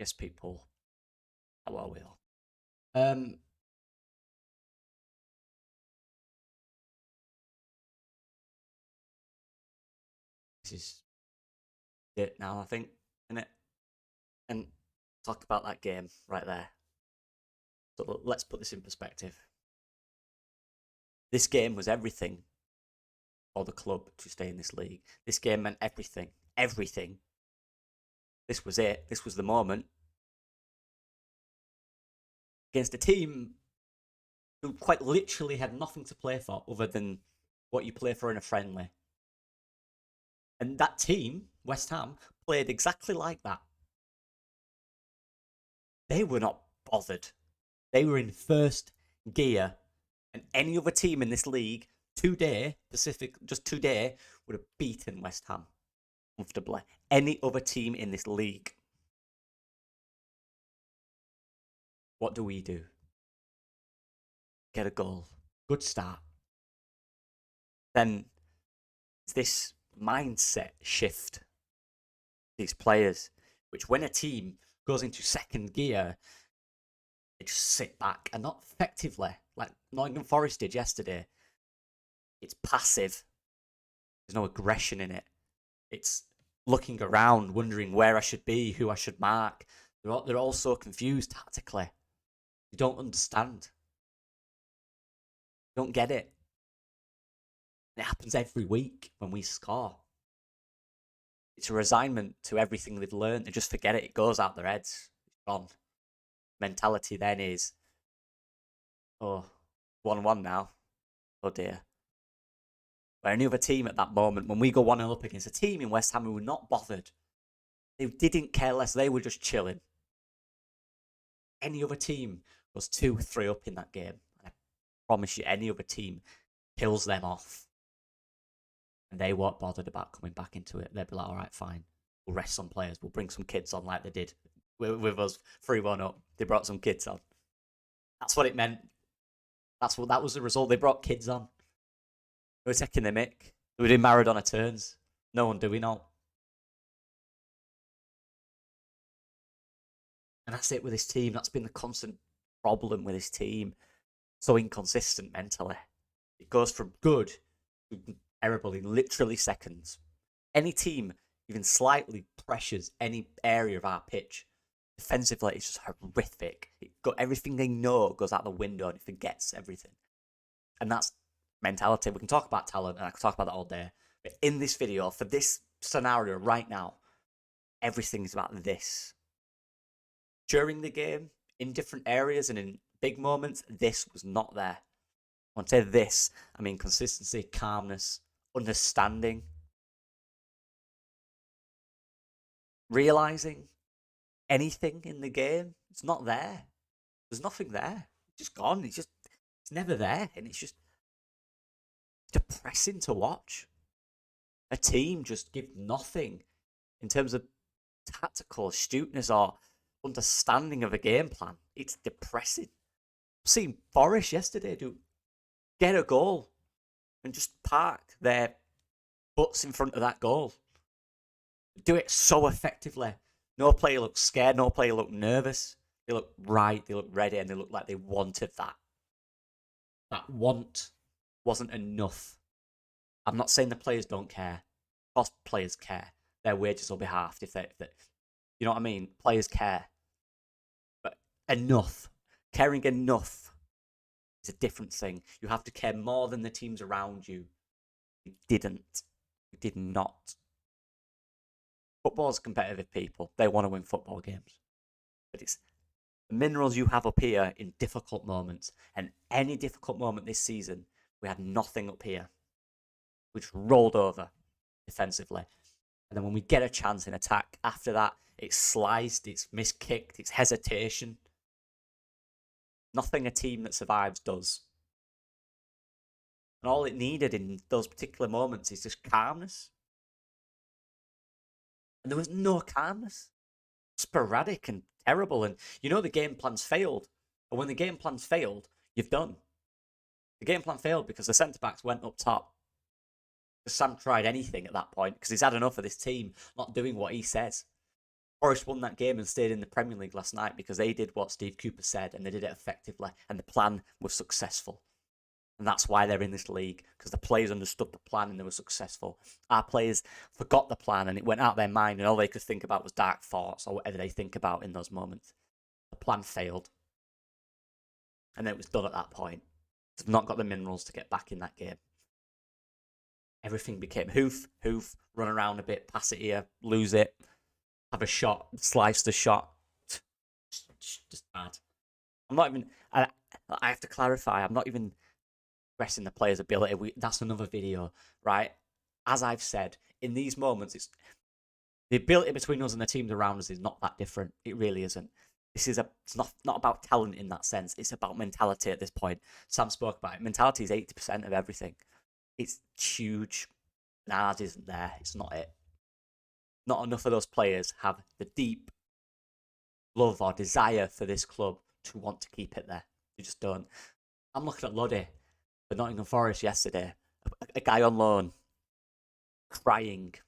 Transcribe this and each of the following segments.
Yes, people. How are we all? Um, this is it now, I think, isn't it? And talk about that game right there. So let's put this in perspective. This game was everything for the club to stay in this league. This game meant everything. Everything. This was it. This was the moment. Against a team who quite literally had nothing to play for other than what you play for in a friendly. And that team, West Ham, played exactly like that. They were not bothered. They were in first gear, and any other team in this league today, just today, would have beaten West Ham comfortably. Any other team in this league. What do? Get a goal. Good start. Then it's this mindset shift. These players, which when a team goes into second gear, they just sit back and not effectively, like Nottingham Forest did yesterday. It's passive. There's no aggression in it. It's looking around, wondering where I should be, who I should mark. They're all so confused tactically. You don't understand. You don't get it. And it happens every week when we score. It's a resignment to everything they've learned. They just forget it. It goes out their heads. It's gone. Mentality then is, oh, 1-1 now. Oh dear. Where any other team at that moment, when we go 1-0 up against a team in West Ham who were not bothered, they didn't care less. They were just chilling. Any other team goes 2-3 up in that game. I promise you, any other team kills them off. And they weren't bothered about coming back into it. They'd be like, all right, fine. We'll rest some players. We'll bring some kids on like they did with us 3-1 up. They brought some kids on. That's what it meant. That was the result. They brought kids on. They were taking the mick. They were doing Maradona turns. No one doing all. And that's it with this team. That's been the constant problem with this team. So inconsistent mentally. It goes from good to terrible in literally seconds. Any team even slightly pressures any area of our pitch, defensively, it's just horrific. Everything they know goes out the window and it forgets everything. And that's mentality. We can talk about talent and I can talk about that all day. But in this video, for this scenario right now, everything is about this. During the game, in different areas and in big moments, this was not there. When I say this, I mean consistency, calmness, understanding, realizing anything in the game. It's not there. There's nothing there. It's just gone. It's never there. And it's just depressing to watch. A team just give nothing in terms of tactical astuteness or understanding of a game plan. It's depressing. I've seen Forest yesterday get a goal and just park their butts in front of that goal. Do it so effectively. No player looked scared. No player looked nervous. They looked right. They looked ready, and they looked like they wanted that. That want wasn't enough. I'm not saying the players don't care. Of course, players care. Their wages will be halved if you know what I mean. Players care, but enough. Caring enough is a different thing. You have to care more than the teams around you. We didn't. We did not. Football's competitive, people. They want to win football games. But it's the minerals you have up here in difficult moments. And any difficult moment this season, we had nothing up here. We just rolled over defensively. And then when we get a chance in attack, after that, it's sliced, it's miskicked, it's hesitation. Nothing a team that survives does. And all it needed in those particular moments is just calmness. And there was no calmness. Sporadic and terrible. And you know the game plan's failed. And when the game plan's failed, you've done. The game plan failed because the centre-backs went up top. Sam tried anything at that point because he's had enough of this team not doing what he says. Forest won that game and stayed in the Premier League last night because they did what Steve Cooper said and they did it effectively and the plan was successful. And that's why they're in this league, because the players understood the plan and they were successful. Our players forgot the plan and it went out of their mind and all they could think about was dark thoughts or whatever they think about in those moments. The plan failed. And then it was done at that point. They've not got the minerals to get back in that game. Everything became hoof, run around a bit, pass it here, lose it, have a shot, slice the shot. Just bad. I'm not even... I have to clarify, I'm not even expressing the player's ability. That's another video, right? As I've said, in these moments, it's the ability between us and the teams around us is not that different. It really isn't. It's not about talent in that sense. It's about mentality at this point. Sam spoke about it. Mentality is 80% of everything. It's huge. And ours isn't there. It's not it. Not enough of those players have the deep love or desire for this club to want to keep it there. They just don't. I'm looking at Luddy for Nottingham Forest yesterday. A guy on loan crying at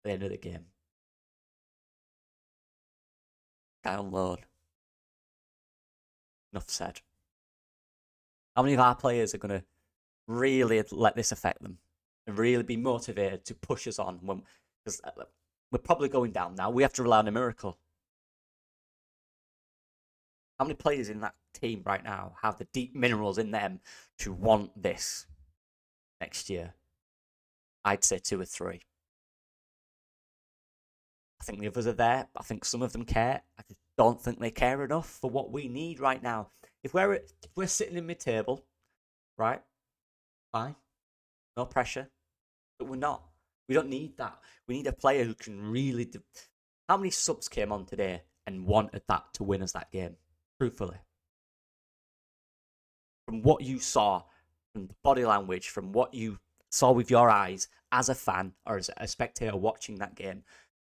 the end of the game. Guy on loan. Enough said. How many of our players are going to really let this affect them and really be motivated to push us on? Because we're probably going down now. We have to rely on a miracle. How many players in that team right now have the deep minerals in them to want this next year? I'd say 2 or 3. I think the others are there. I think some of them care. I just don't think they care enough for what we need right now. If we're sitting in mid-table, right? Fine. No pressure. But we're not. We don't need that. We need a player who can really... How many subs came on today and wanted that to win us that game? Truthfully. From what you saw, from the body language, from what you saw with your eyes as a fan or as a spectator watching that game,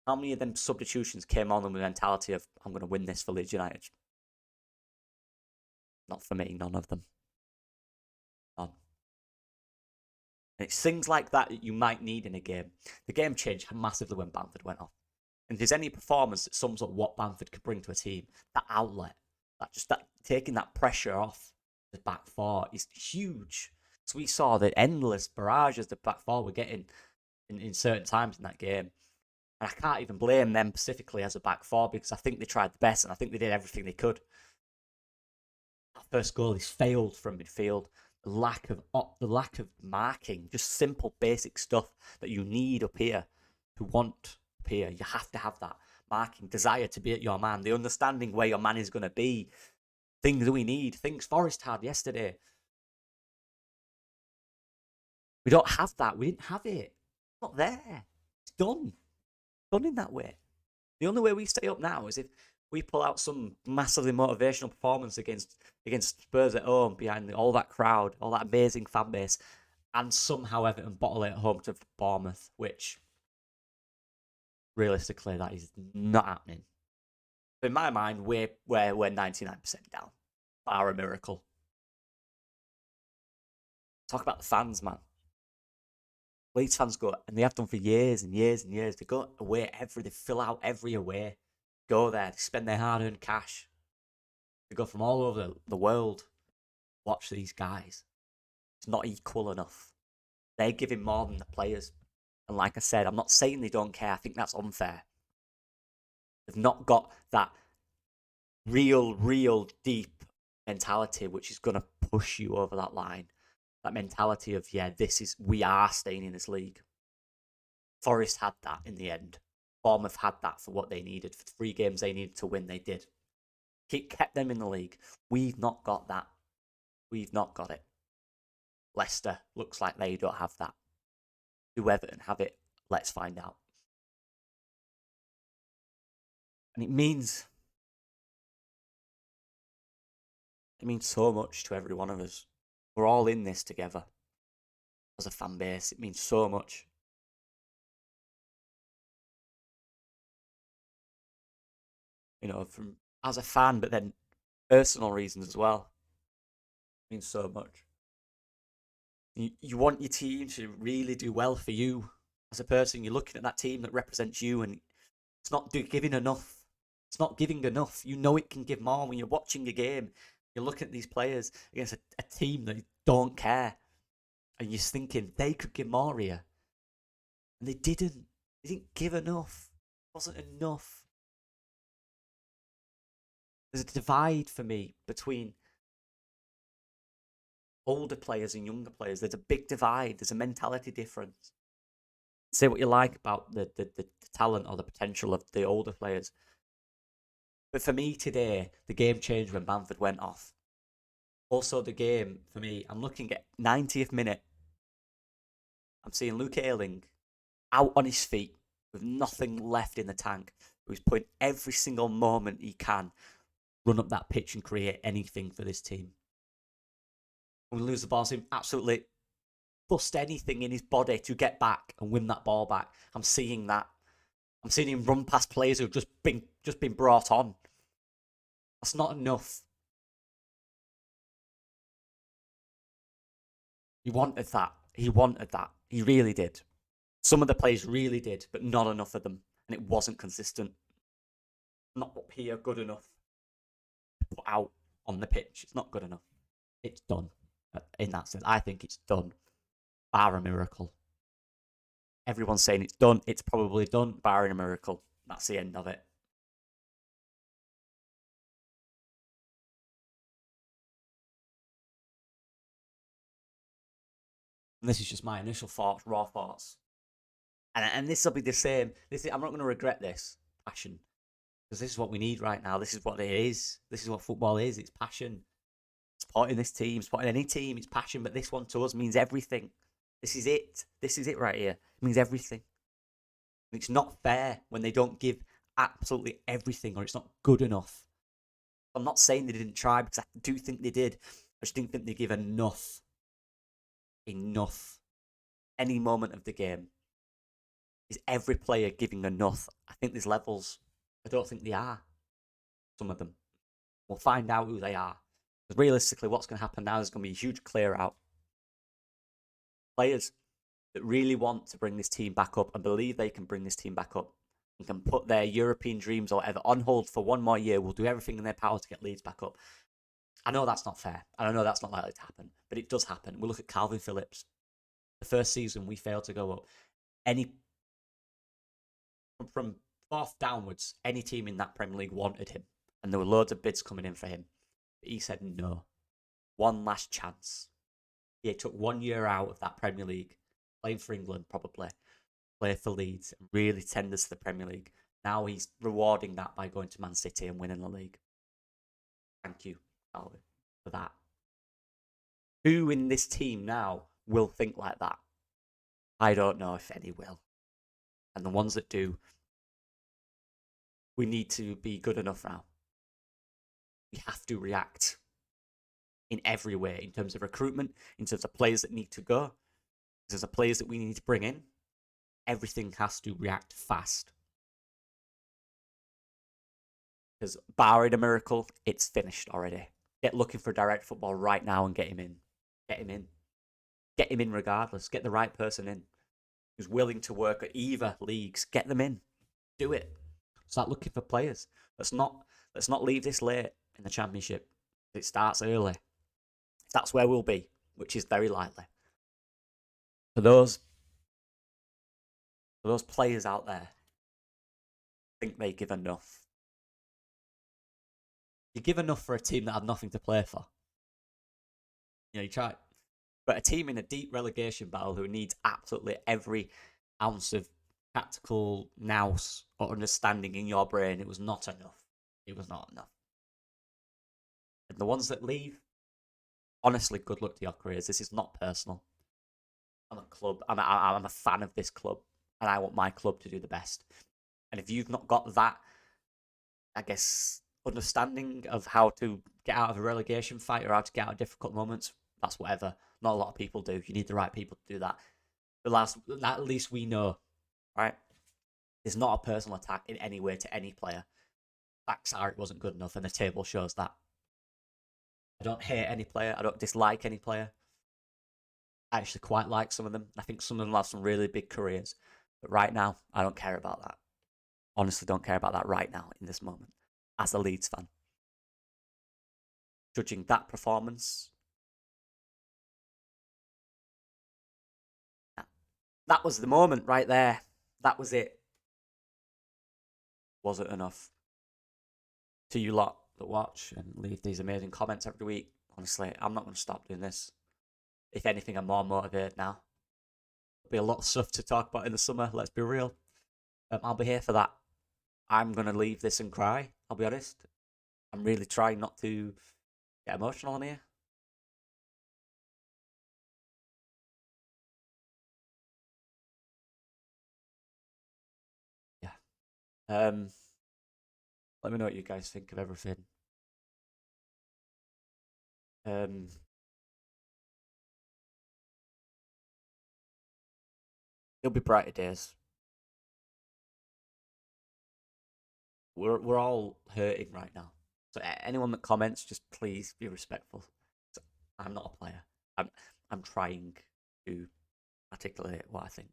how many of them substitutions came on with the mentality of, I'm going to win this for Leeds United? Not for me, none of them. None. And it's things like that you might need in a game. The game changed massively when Bamford went off. And if there's any performance that sums up what Bamford could bring to a team, that outlet, that taking that pressure off the back four is huge. So we saw the endless barrages the back four were getting in certain times in that game. And I can't even blame them specifically as a back four because I think they tried the best and I think they did everything they could. That first goal is failed from midfield. The lack of marking, just simple basic stuff that you need up here to want up here. You have to have that marking, desire to be at your man, the understanding where your man is going to be, things that we need, things Forest had yesterday. We don't have that. We didn't have it. It's not there. It's done. Done in that way. The only way we stay up now is if we pull out some massively motivational performance against Spurs at home behind all that crowd, all that amazing fan base, and somehow Everton bottle it at home to Bournemouth, which realistically that is not happening. In my mind, we're 99% down. Bar a miracle. Talk about the fans, man. Leeds fans go, and they have done for years and years and years, they go away they fill out every away. Go there, they spend their hard-earned cash. They go from all over the world. Watch these guys. It's not equal enough. They're giving more than the players. And like I said, I'm not saying they don't care. I think that's unfair. They've not got that real deep mentality which is going to push you over that line. That mentality of, we are staying in this league. Forest had that in the end. Bournemouth had that for what they needed. For 3 games they needed to win, they did. Kept them in the league. We've not got that. We've not got it. Leicester looks like they don't have that. Do Everton have it? Let's find out. And it means so much to every one of us. We're all in this together. As a fan base, it means so much. As a fan, but then personal reasons as well. It means so much. You want your team to really do well for you as a person. You're looking at that team that represents you, and It's not giving enough. It's not giving enough. You know it can give more when you're watching a game. You're looking at these players against a team that don't care. And you're thinking they could give more here. And they didn't. They didn't give enough. It wasn't enough. There's a divide for me between older players and younger players. There's a big divide. There's a mentality difference. Say what you like about the talent or the potential of the older players. But for me today, the game changed when Bamford went off. Also, the game, for me, I'm looking at 90th minute. I'm seeing Luke Ayling out on his feet with nothing left in the tank. Who's putting every single moment he can run up that pitch and create anything for this team. When we lose the ball, see him absolutely bust anything in his body to get back and win that ball back. I'm seeing that. I'm seeing him run past players who've just been brought on. That's not enough. He wanted that. He wanted that. He really did. Some of the players really did, but not enough of them. And it wasn't consistent. Not up here good enough to put out on the pitch. It's not good enough. It's done. In that sense, I think it's done. Bar a miracle. Everyone's saying it's done. It's probably done, barring a miracle. That's the end of it. And this is just my initial thoughts, raw thoughts. And this will be the same. I'm not going to regret this passion, because this is what we need right now. This is what it is. This is what football is. It's passion. Supporting this team, supporting any team, it's passion. But this one to us means everything. This is it. This is it right here. It means everything. And it's not fair when they don't give absolutely everything, or it's not good enough. I'm not saying they didn't try, because I do think they did. I just didn't think they give enough. Enough. Any moment of the game. Is every player giving enough? I think there's levels. I don't think they are. Some of them. We'll find out who they are. Because realistically, what's going to happen now is going to be a huge clear out. Players that really want to bring this team back up and believe they can bring this team back up and can put their European dreams or whatever on hold for one more year, will do everything in their power to get Leeds back up. I know that's not fair. And I know that's not likely to happen. But it does happen. We look at Calvin Phillips. The first season, we failed to go up. From fourth downwards, any team in that Premier League wanted him. And there were loads of bids coming in for him. But he said no. One last chance. He took 1 year out of that Premier League, playing for England probably, play for Leeds, and really tenders to the Premier League. Now he's rewarding that by going to Man City and winning the league. Thank you, Calvin, for that. Who in this team now will think like that? I don't know if any will. And the ones that do, we need to be good enough now. We have to react in every way, in terms of recruitment, in terms of players that need to go, in terms of players that we need to bring in. Everything has to react fast. Because barring a miracle, it's finished already. Get looking for direct football right now and get him in. Get him in. Get him in regardless. Get the right person in who's willing to work at either leagues. Get them in. Do it. Start looking for players. Let's not leave this late in the Championship. It starts early. That's where we'll be, which is very likely. For those players out there, I think they give enough. You give enough for a team that had nothing to play for. You try. But a team in a deep relegation battle who needs absolutely every ounce of tactical nous or understanding in your brain, it was not enough. It was not enough. And the ones that leave, honestly, good luck to your careers. This is not personal. I'm a club. I'm a fan of this club, and I want my club to do the best. And if you've not got that, I guess, understanding of how to get out of a relegation fight or how to get out of difficult moments, that's whatever. Not a lot of people do. You need the right people to do that. At least we know, right? It's not a personal attack in any way to any player. Facts are it wasn't good enough, and the table shows that. I don't hate any player. I don't dislike any player. I actually quite like some of them. I think some of them have some really big careers. But right now, I don't care about that. honestly don't care about that right now in this moment as a Leeds fan. Judging that performance, that was the moment right there. That was it. Wasn't enough. To you lot that watch and leave these amazing comments every week, honestly, I'm not going to stop doing this. If anything, I'm more motivated now. There'll be a lot of stuff to talk about in the summer, let's be real. I'll be here for that. I'm going to leave this and cry, I'll be honest. I'm really trying not to get emotional in here. Yeah. Let me know what you guys think of everything. Um, There'll be brighter days. We're all hurting right now. So anyone that comments, just please be respectful. I'm not a player. I'm trying to articulate what I think.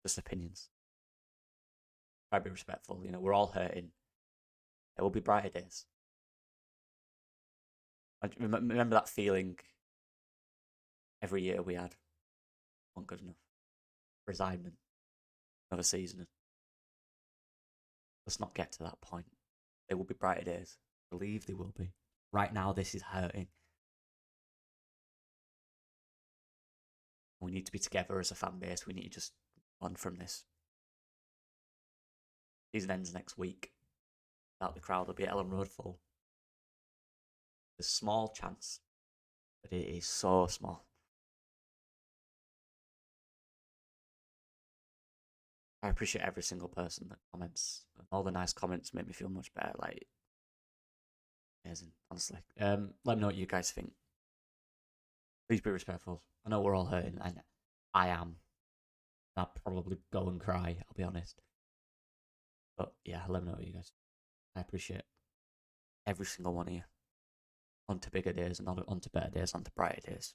Just opinions. Try to be respectful. You know, we're all hurting. There will be brighter days. I remember that feeling every year we had. Wasn't good enough. Resignment. Another season. Let's not get to that point. There will be brighter days. I believe there will be. Right now, this is hurting. We need to be together as a fan base. We need to just on from this. Season ends next week. Without the crowd, will be at Ellen Road full. There's a small chance, but it is so small. I appreciate every single person that comments. All the nice comments make me feel much better. Like, amazing, honestly. Let me know what you guys think. Please be respectful. I know we're all hurting, and I am. I'll probably go and cry, I'll be honest. But yeah, let me know what you guys. I appreciate every single one of you. On to bigger days, and on to better days, on to brighter days.